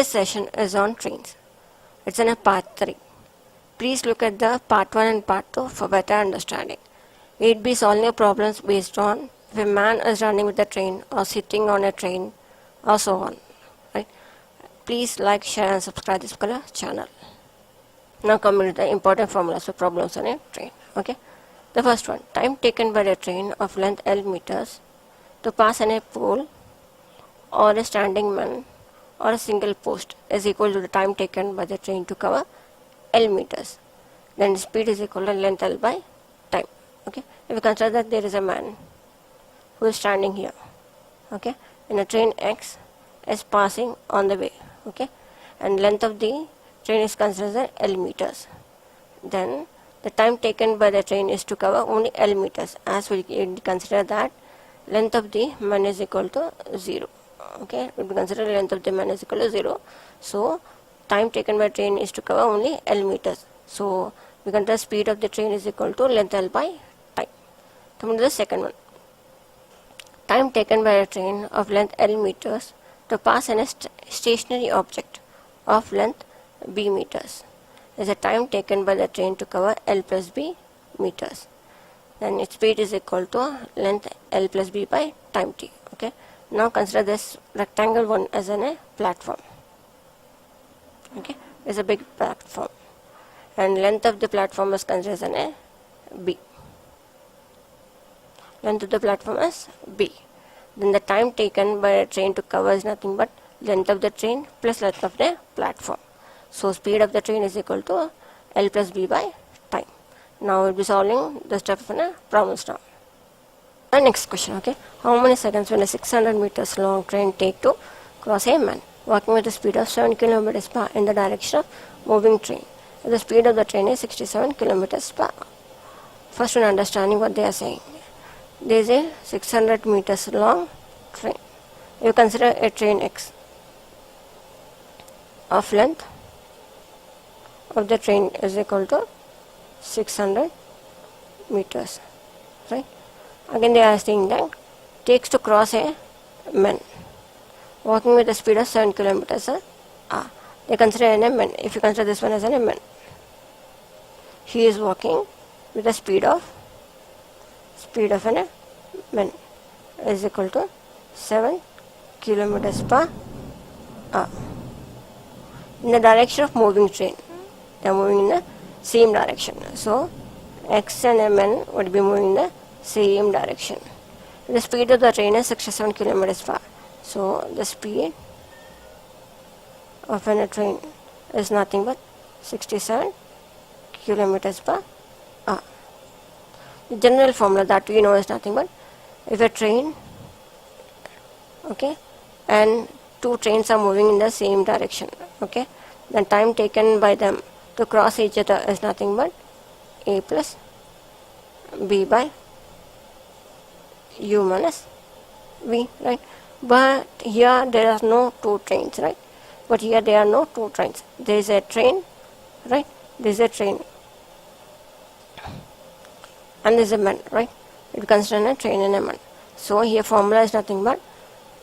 Today's session is on trains. It's in a part 3. Please look at the part 1 and part 2 for better understanding. We'd be solving problems based on if a man is running with a train or sitting on a train or so on. Right? Please like, share and subscribe this particular channel. Now coming to the important formulas for problems on a train. Okay. The first one, time taken by the train of length L meters to pass in a pole or a standing man or a single post is equal to the time taken by the train to cover L meters. Then speed is equal to length L by time. Okay. If you consider that there is a man who is standing here, okay, and a train X is passing on the way, okay, and length of the train is considered as L meters. Then the time taken by the train is to cover only L meters, as we consider that length of the man is equal to 0. Okay, we consider length of the man is equal to 0. So time taken by train is to cover only L meters. So we consider speed of the train is equal to length L by time. Coming to the second one, time taken by a train of length L meters to pass in a stationary object of length B meters is the time taken by the train to cover L plus B meters. Then its speed is equal to length L plus B by time t. Okay. Now consider this rectangle one as a platform. Okay, it's a big platform, and length of the platform is considered as a B. Length of the platform is B. Then the time taken by a train to cover is nothing but length of the train plus length of the platform. So speed of the train is equal to L plus B by time. Now we'll be solving the steps in a problems now. And next question, okay, how many seconds will a 600 meters long train take to cross a man walking with a speed of 7 kilometers per hour in the direction of moving train? The speed of the train is 67 kilometers per hour. First, in understanding what they are saying, there is a 600 meters long train. You consider a train X of length of the train is equal to 600 meters, right? Again they are saying that takes to cross a man walking with a speed of 7 kilometers per hour. They consider a man. If you consider this one as a man, he is walking with a speed of a man is equal to 7 kilometers per hour. In the direction of moving train, they are moving in the same direction. So X and MN would be moving in the same direction. The speed of the train is 67 kilometers per hour. So the speed of a train is nothing but 67 kilometers per hour. The general formula that we know is nothing but if a train, okay, and two trains are moving in the same direction, okay, then time taken by them to cross each other is nothing but A plus B by U minus V, right? But here there are no two trains, right? But here there are no two trains. There is a train, right? There is a train, and there is a man, right? We consider a train and a man. So here formula is nothing but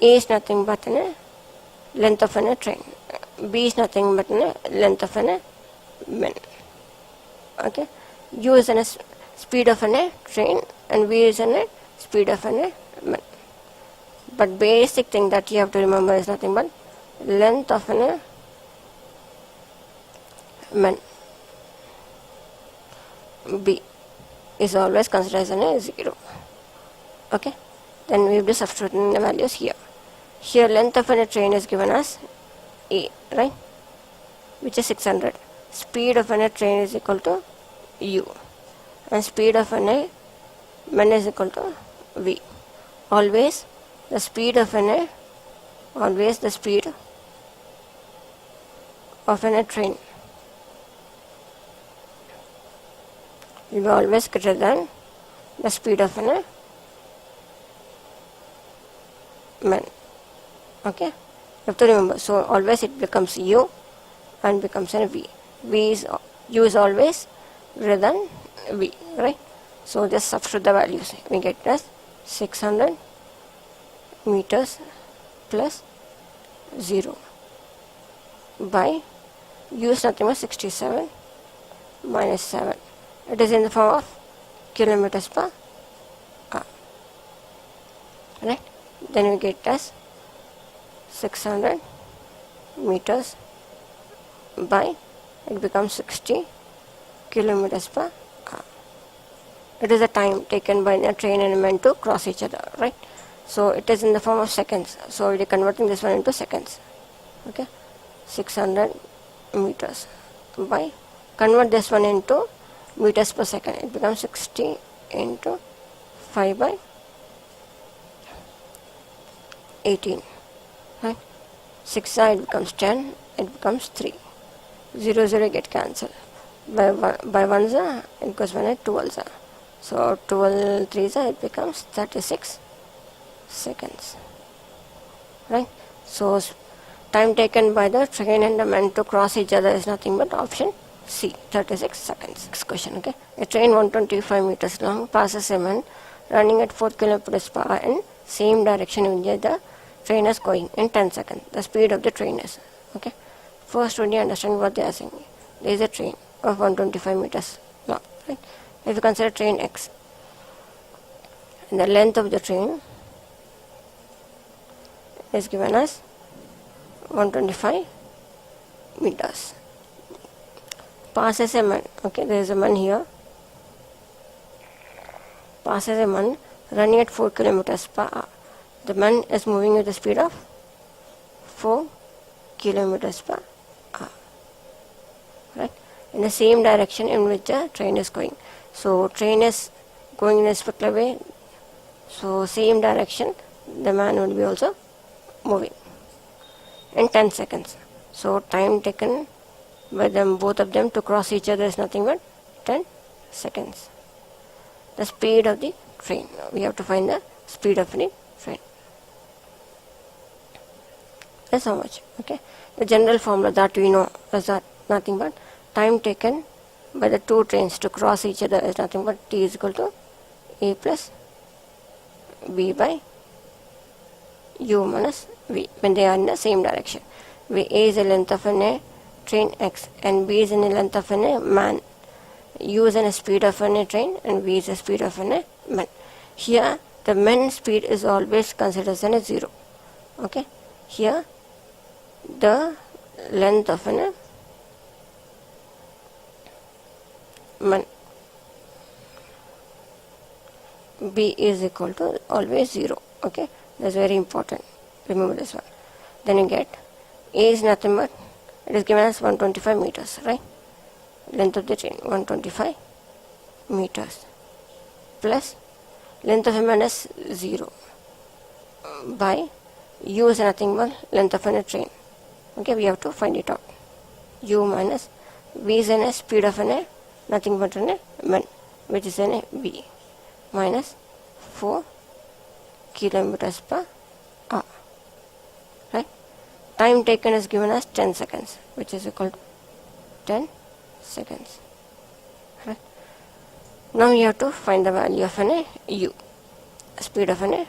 A is nothing but a length of a train, B is nothing but a length of a man. Okay, U is a speed of a train and V is a speed of a man. But basic thing that you have to remember is nothing but length of a man, B, is always considered as a 0. Okay, then we will be substituting the values here. Here length of a train is given as A, right, which is 600. Speed of a train is equal to U, and speed of a man is equal to V. Always the speed of a train will be always greater than the speed of a man. Okay, you have to remember. So always it becomes U and becomes a V. U is always greater than V, right? So just substitute the values. We get as 600 meters plus 0. by u is nothing but 67 minus 7. It is in the form of kilometers per hour. Right? Then we get as 600 meters by, it becomes 60 kilometers per hour. It is the time taken by a train and a man to cross each other, right? So it is in the form of seconds. So we are converting this one into seconds. Okay, 600 meters by, convert this one into meters per second. It becomes 60 into 5 by 18. Right? 6 side becomes 10. It becomes 3. 0 0 get cancelled. By 1 it goes 1 and 12. So 12 3 it becomes 36 seconds. Right? So time taken by the train and the man to cross each other is nothing but option C, 36 seconds. Next question. Okay, a train 125 meters long passes a man running at 4 kilometers per hour in same direction in which the train is going in 10 seconds. The speed of the train is. Okay, first when you understand what they are saying, there is a train of 125 meters long. Right? If you consider train X, and the length of the train is given as 125 meters. Passes a man. Okay, there is a man here. Passes a man running at 4 kilometers per hour. The man is moving with the speed of 4 kilometers per hour. Right? In the same direction in which the train is going. So train is going in a particular way. So same direction the man will be also moving in 10 seconds. So time taken by them, both of them, to cross each other is nothing but 10 seconds. The speed of the train. We have to find the speed of the train. That's how much. Okay. The general formula that we know is that nothing but time taken by the two trains to cross each other is nothing but T is equal to A plus B by U minus V when they are in the same direction. A is the length of a train X and B is in the length of a man. U is in the speed of a train and V is the speed of a man. Here the man speed is always considered as a 0. Okay. Here the length of a man B is equal to always 0. Okay, that's very important. Remember this one. Then you get A is nothing but, it is given as 125 meters, right? Length of the train 125 meters plus length of a man is 0 by U is nothing but length of a train. Okay, we have to find it out. U minus V is a speed of a nothing but a man, which is a B, minus 4 kilometers per hour. Right? Time taken is given as 10 seconds, which is equal to 10 seconds. Right? Now you have to find the value of an U, speed of a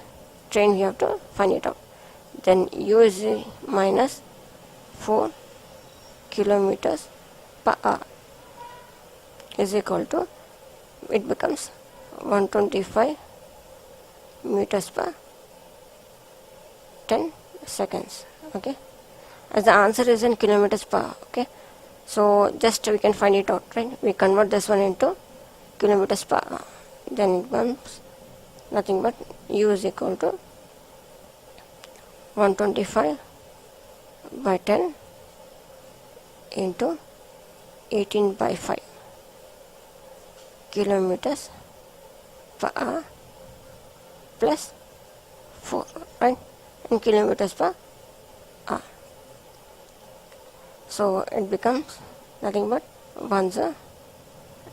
train. We have to find it out. Then U is minus 4 kilometers per hour is equal to, it becomes 125 meters per 10 seconds. Okay, as the answer is in kilometers per hour. Okay, so just we can find it out, right? We convert this one into kilometers per hour, then it becomes nothing but U is equal to 125 by 10 into 18 by 5 kilometers per hour plus 4, right, in kilometers per hour. So it becomes nothing but 1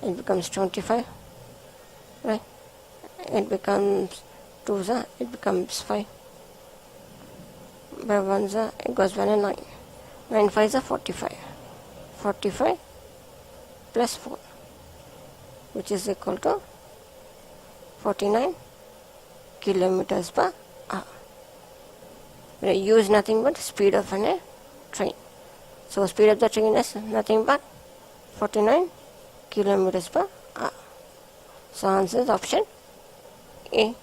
it becomes 25, right? It becomes 2 it becomes 5. By 1 it goes 1 and 9. 9 5 45. 45 plus 4, which is equal to 49 kilometers per hour. We use nothing but speed of a train. So speed of the train is nothing but 49 kilometers per hour. So answer is option A.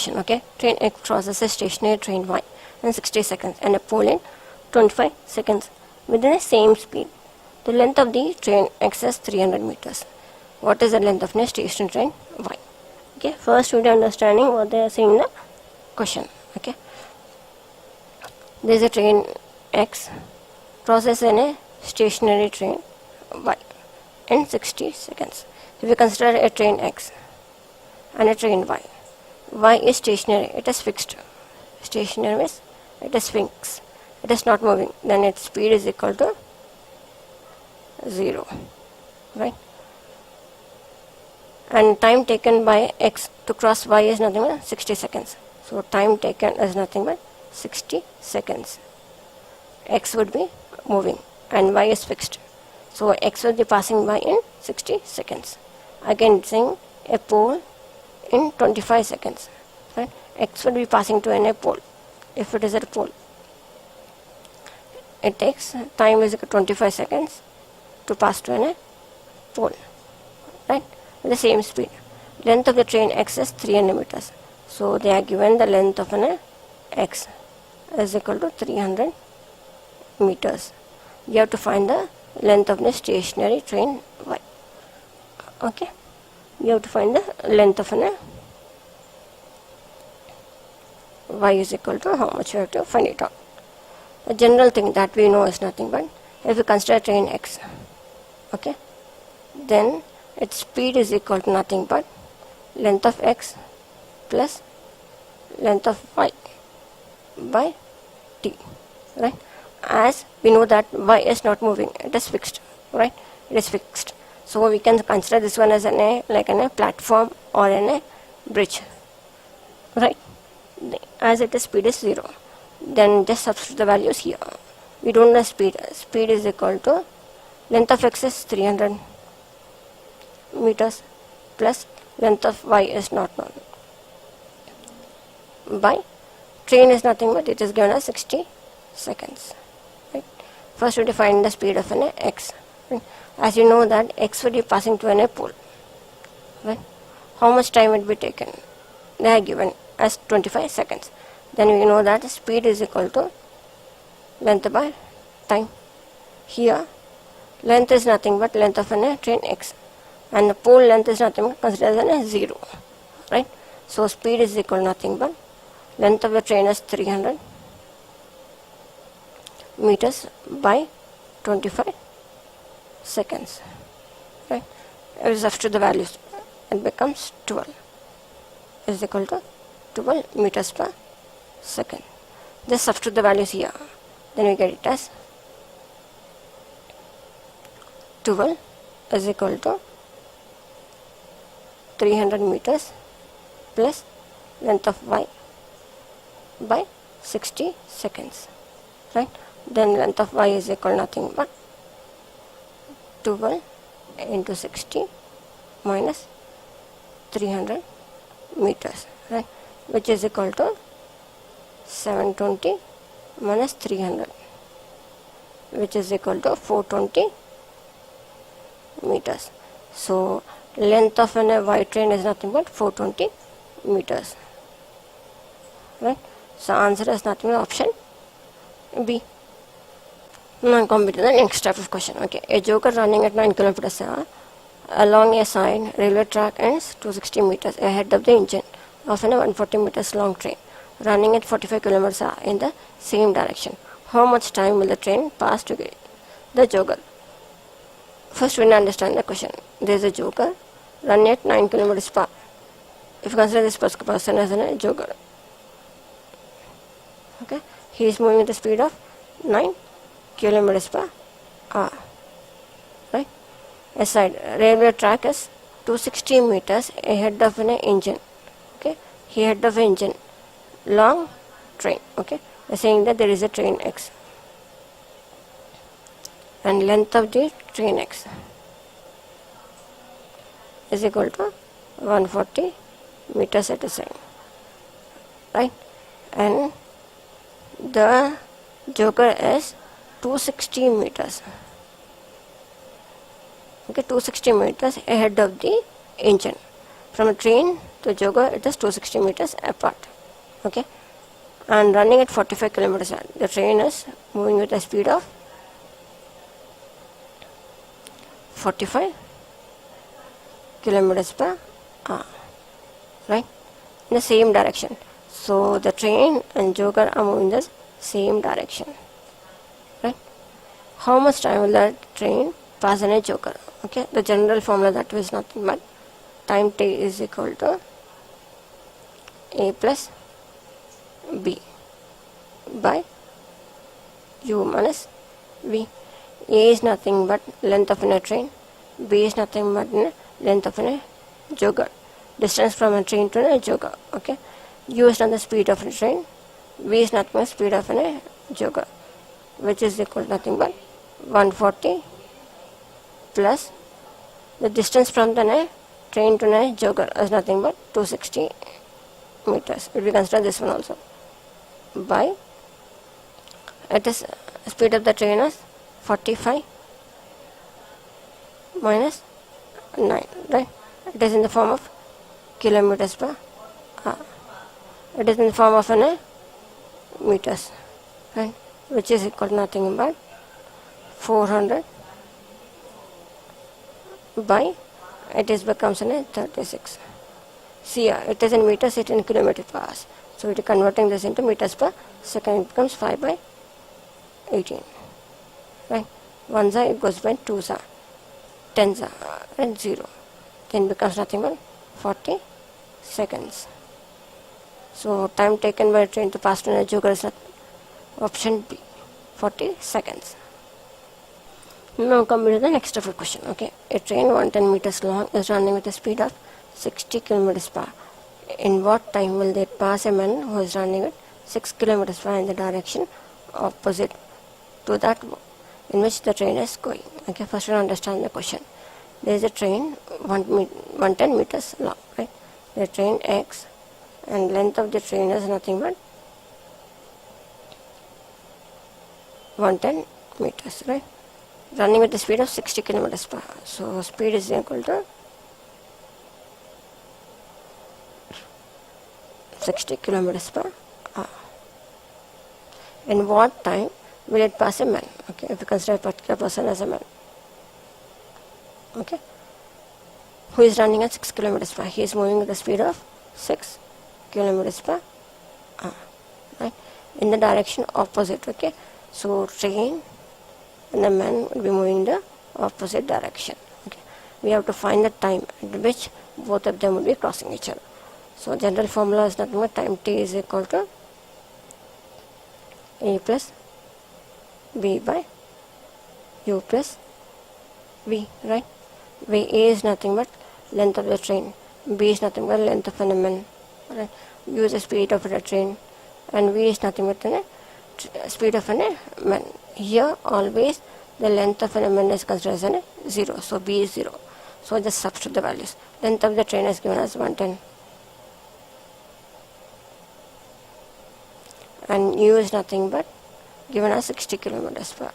Okay, train X crosses a stationary train Y in 60 seconds and a pole in 25 seconds within the same speed. The length of the train X is 300 meters. What is the length of a stationary train Y? Okay, first we are understanding what they are saying in the question. Okay, there is a train X crosses in a stationary train Y in 60 seconds. If we consider a train X and a train Y, Y is stationary, it is fixed. Stationary means it is fixed, it is not moving, then its speed is equal to 0, right? And time taken by X to cross Y is nothing but 60 seconds. So time taken is nothing but 60 seconds. X would be moving and Y is fixed. So X will be passing by in 60 seconds. Again saying a pole in 25 seconds. Right? X will be passing to a pole. If it is at a pole, it takes time is 25 seconds to pass to a pole. Right? With the same speed. Length of the train X is 300 meters. So they are given the length of an X is equal to 300 meters. You have to find the length of the stationary train Y. Okay, you have to find the length of an Y is equal to how much you have to find it out. A general thing that we know is nothing but if we consider train X, okay, then its speed is equal to nothing but length of X plus length of Y by T, right? As we know that Y is not moving, it is fixed, right? It is fixed. So we can consider this one as a platform or a bridge, right? As it is speed is 0, then just substitute the values here. We don't know speed. Speed is equal to length of X is 300 meters plus length of Y is not known by train is nothing but it is given as 60 seconds. Right? First we define the speed of an X. Right? As you know that X will be passing to a pole. Right? How much time will be taken? They are given as 25 seconds. Then we know that speed is equal to length by time. Here length is nothing but length of a train X and the pole length is nothing but considered as 0. Right? So speed is equal to nothing but length of the train is 300 meters by 25 seconds. Right? If we substitute the values, it becomes 12 is equal to 12 meters per second. Just substitute the values here, then we get it as 12 is equal to 300 meters plus length of Y by 60 seconds, right? Then length of Y is equal to nothing but 12 into 60 minus 300 meters, right? Which is equal to 720 minus 300, which is equal to 420 meters. So length of a Y train is nothing but 420 meters, right? So answer is nothing but option B. Now come to the next type of question. Okay, a joker running at 9 kilometers per hour along a side railway track ends 260 meters ahead of the engine of a 140 meters long train running at 45 kilometers per hour in the same direction. How much time will the train pass to get the joker? First we need to understand the question. There is a joker running at 9 kilometers per hour. If you consider this person as a joker, okay, he is moving at the speed of 9 kilometers per hour, right? A side railway track is 260 meters ahead of an engine, okay, ahead of an engine, long train, okay. They are saying that there is a train X and length of the train X is equal to 140 meters at a side, right? And the joker is 260 meters. Okay, 260 meters ahead of the engine. From a train to jogger, it is 260 meters apart. Okay, and running at 45 kilometers an hour. The train is moving with a speed of 45 kilometers per hour, right, in the same direction. So the train and jogger are moving in the same direction, right? How much time will that train pass in a jogger? Okay, the general formula that is nothing but time t is equal to a plus b by u minus v. A is nothing but length of a train, b is nothing but length of a jogger, distance from a train to a jogger. Okay, u is not the speed of a train, v is nothing but speed of a jogger, which is equal to nothing but 140 plus the distance from the train to a jogger is nothing but 260 meters. If we consider this one also, by it is speed of the train is 45 minus 9, right? It is in the form of kilometers per hour. It is in the form of meters, right? Which is equal to nothing but 400 by it is becomes 36. See, it is in meters, it is in kilometers per hour. So it is converting this into meters per second. It becomes 5 by 18. Right? 1 side it goes by 2 side, 10 side, and 0. Then becomes nothing but 40 seconds. So time taken by a train to pass through a jogger is option B, 40 seconds. Now come to the next of a question. Okay, a train 110 meters long is running with a speed of 60 kilometers per hour. In what time will they pass a man who is running at 6 kilometers per hour in the direction opposite to that in which the train is going? Okay, first we understand the question. There is a train 110 meters long, right? The train X and length of the train is nothing but 110 meters, right? Running with the speed of 60 kilometers per hour. So speed is equal to 60 kilometers per hour. In what time will it pass a man? Okay, if you consider a particular person as a man, okay, who is running at 6 kilometers per hour. He is moving at the speed of 6 kilometers per hour, right, in the direction opposite. Okay, so train and the man will be moving in the opposite direction. Okay, we have to find the time at which both of them will be crossing each other. So general formula is nothing but time t is equal to a plus b by u plus v, right? V a is nothing but length of the train, b is nothing but length of an man, right? U is the speed of the train, and v is nothing but the speed of a man. Here always the length of an man is considered as 0, so b is 0. So just substitute the values. Length of the train is given as 110, and u is nothing but given as 60 kilometers per hour.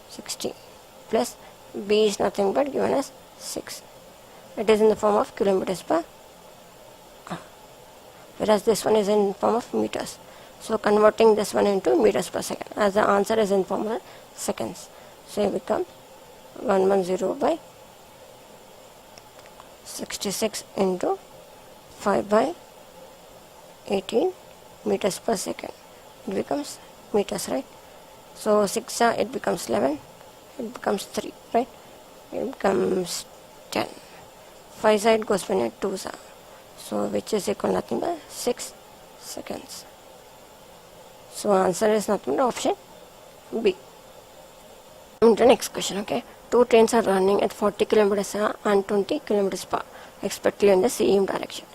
60 plus b is nothing but given as 6. It is in the form of kilometers per hour, whereas this one is in form of meters. So converting this one into meters per second, as the answer is in formula seconds. So it becomes 110 by 66 into 5 by 18 meters per second. It becomes meters, right? So 6 it becomes 11, it becomes 3, right? It becomes 10. 5 side goes by 2 sa, so which is equal to nothing but 6 seconds. So answer is nothing but option B. The next question, okay. Two trains are running at 40 kilometers per hour and 20 kilometers per hour, respectively in the same direction.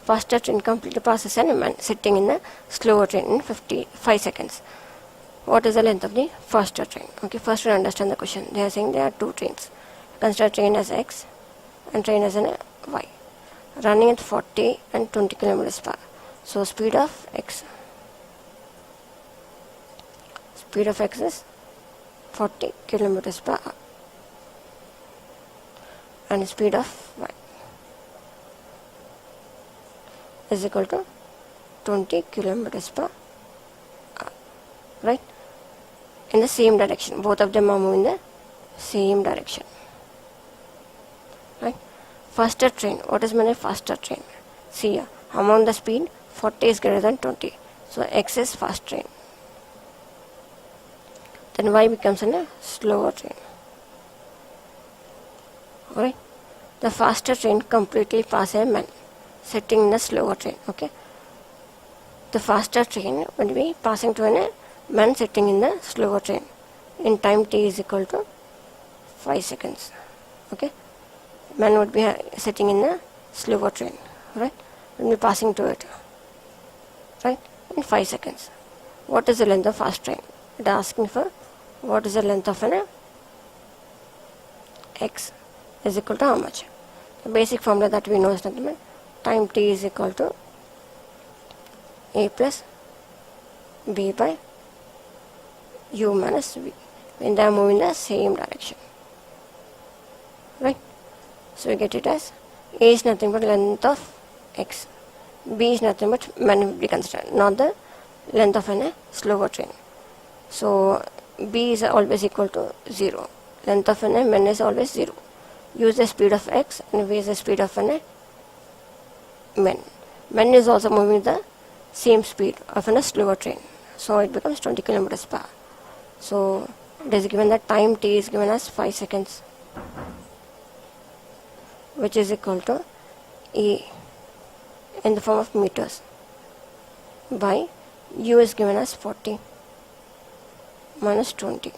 Faster train completely passes a man sitting in the slower train in 55 seconds. What is the length of the faster train? Okay, first we understand the question. They are saying there are two trains. Consider train as X and train as an Y, running at 40 and 20 kilometers per hour. So speed of X. Speed of X is 40 kilometers per hour, and speed of y is equal to 20 kilometers per hour, right? In the same direction, both of them are moving in the same direction, right? Faster train, what is meant by faster train? See here, among the speed 40 is greater than 20, so x is fast train, then y becomes a slower train, alright? The faster train completely passes a man sitting in the slower train, okay? The faster train will be passing to a man sitting in the slower train in time t is equal to 5 seconds, okay? Man would be sitting in the slower train, right? Will be passing to it, right, in 5 seconds. What is the length of fast train? It is asking for what is the length of an x is equal to how much? The basic formula that we know is nothing but time t is equal to a plus b by u minus v when they are moving in the same direction, right? So we get it as a is nothing but length of x, b is nothing but man we consider, not the length of a slower train. So b is always equal to 0, length of an man is always 0. Use the speed of x and v is the speed of an man. Man is also moving the same speed of a slower train, so it becomes 20 kilometers per hour. So it is given that time t is given as 5 seconds, which is equal to a in the form of meters by u is given as 40 minus 20.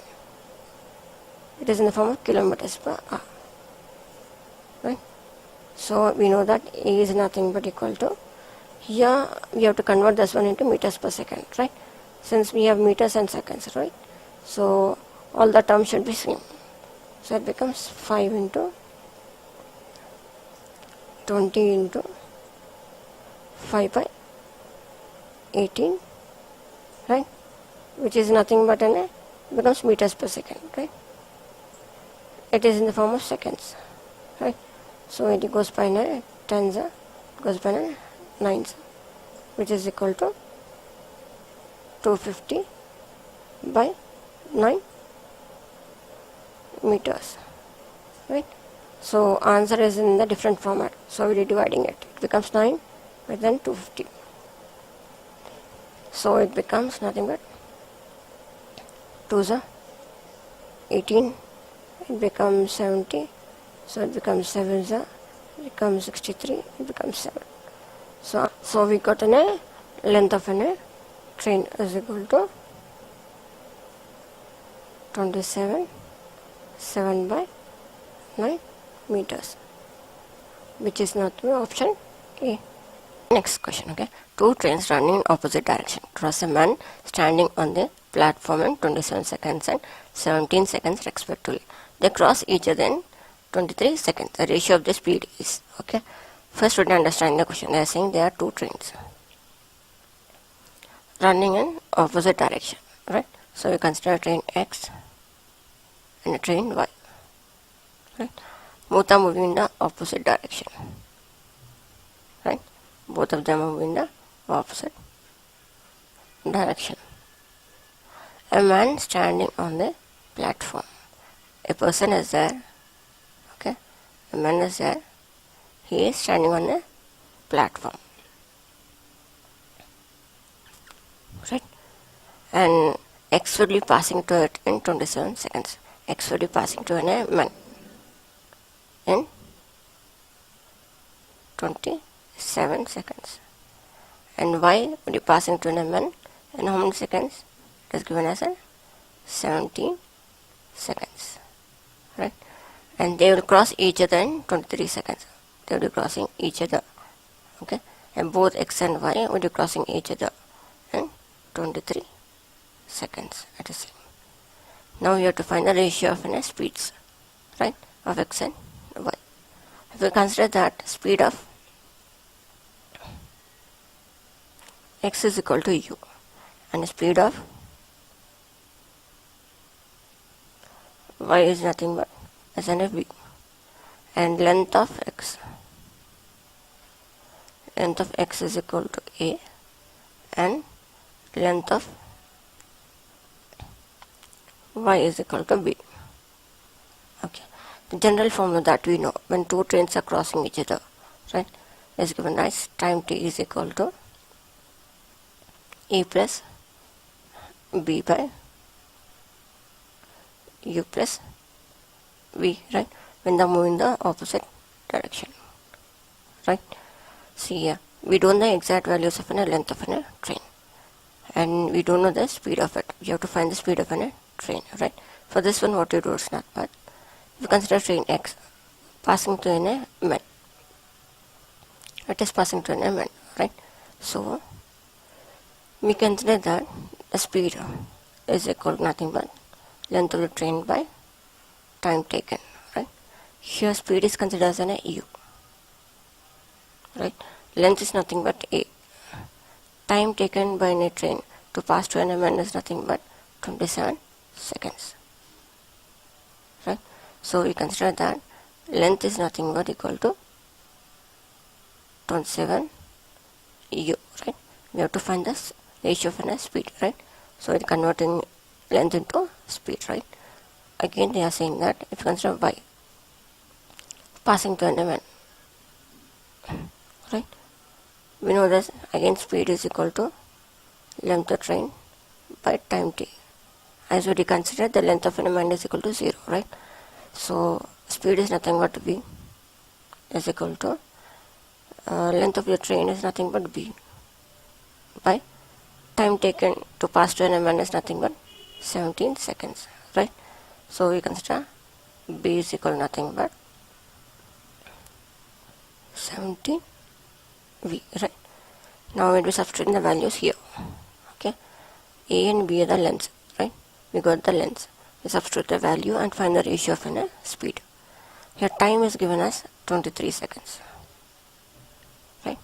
It is in the form of kilometers per hour, right? So we know that a is nothing but equal to, here we have to convert this one into meters per second, right? Since we have meters and seconds, right? So all the terms should be same. So it becomes 5 into 20 into 5 by 18, right? Which is nothing but becomes meters per second, right? It is in the form of seconds, right? So it goes by tens, goes by nines, which is equal to 250 by 9 meters, right? So answer is in the different format, so we are dividing it. It becomes 9 by then 250. So it becomes nothing but 2s are 18, it becomes 70, so it becomes 7s are, it becomes 63, it becomes 7. So we got a length of a train is equal to 27 7 by 9 meters, which is not the option A. Next question, okay. Two trains running in opposite direction cross a man standing on the platform in 27 seconds and 17 seconds respectively. They cross each other in 23 seconds. The ratio of the speed is, okay. First we understand the question. They are saying there are two trains running in opposite direction, right? So we consider train X and a train Y, right? Both are moving in the opposite direction, right? Both of them are moving in the opposite direction. A man standing on the platform. A person is there, okay? A man is there. He is standing on the platform, right? And X would be passing to it in 27 seconds. X would be passing to a man in 27 seconds. And Y would be passing to a man in how many seconds? It is given as 17 seconds, right? And they will cross each other in 23 seconds. They will be crossing each other, okay? And both X and Y will be crossing each other in 23 seconds at the same. Now we have to find the ratio of speeds, right, of X and Y. If we consider that speed of X is equal to U and the speed of y is nothing but as an v, and length of x is equal to a, and length of y is equal to b. Okay, the general formula that we know when two trains are crossing each other, right, is given as time t is equal to a plus b by u plus v, right, when they move in the opposite direction, right. See here, we don't know the exact values of a length of a train, and we don't know the speed of it. We have to find the speed of a train, right. For this one, what you do is not bad. If you consider train x passing through in a man, it is passing through in a man, right. So we consider that the speed is equal to nothing but length of the train by time taken, right. Here speed is considered as an u, right. Length is nothing but a. Time taken by a train to pass to an man is nothing but 27 seconds, right. So we consider that length is nothing but equal to 27 u, right. We have to find the ratio of a speed, right. So it's converting length into speed, right. Again they are saying that if you consider y passing to an man, right, we know that again speed is equal to length of train by time t. As we consider the length of an man is equal to 0, right. So speed is nothing but v is equal to length of the train is nothing but b by time taken to pass to an man is nothing but 17 seconds, right. So we consider b is equal to nothing but 17 v, right. Now we will substitute the values here. Okay, a and b are the lengths, right. We got the lengths. We substitute the value and find the ratio of a speed. Here time is given as 23 seconds, right.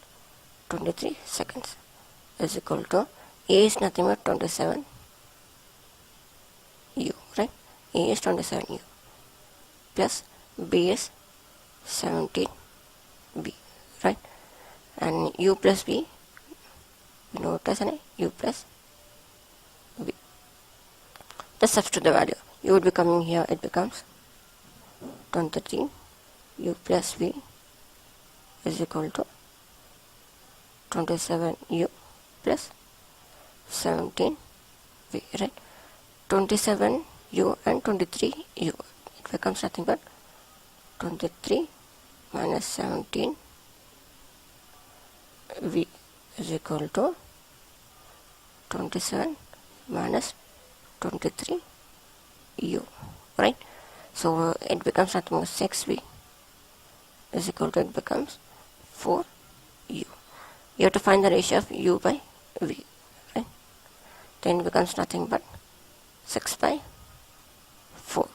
23 seconds is equal to a is nothing but 27 u, right. A is 27 u plus b is 17 b, right. And u plus b, we know it as an u plus b. Let's substitute the value. U would be coming here, it becomes 23 u plus b is equal to 27 u plus 17 v, right. 27 u and 23 u, it becomes nothing but 23 minus 17 v is equal to 27 minus 23 u, right. So it becomes nothing but 6v is equal to, it becomes 4u. You have to find the ratio of u by v, right. Then it becomes nothing but 6 by 4,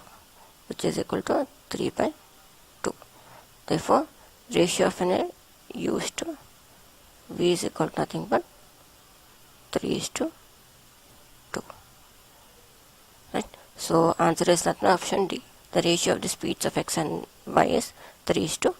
which is equal to 3 by 2. Therefore ratio of an u is to v is equal to nothing but 3:2, right. So answer is not option D. The ratio of the speeds of x and y is 3:2.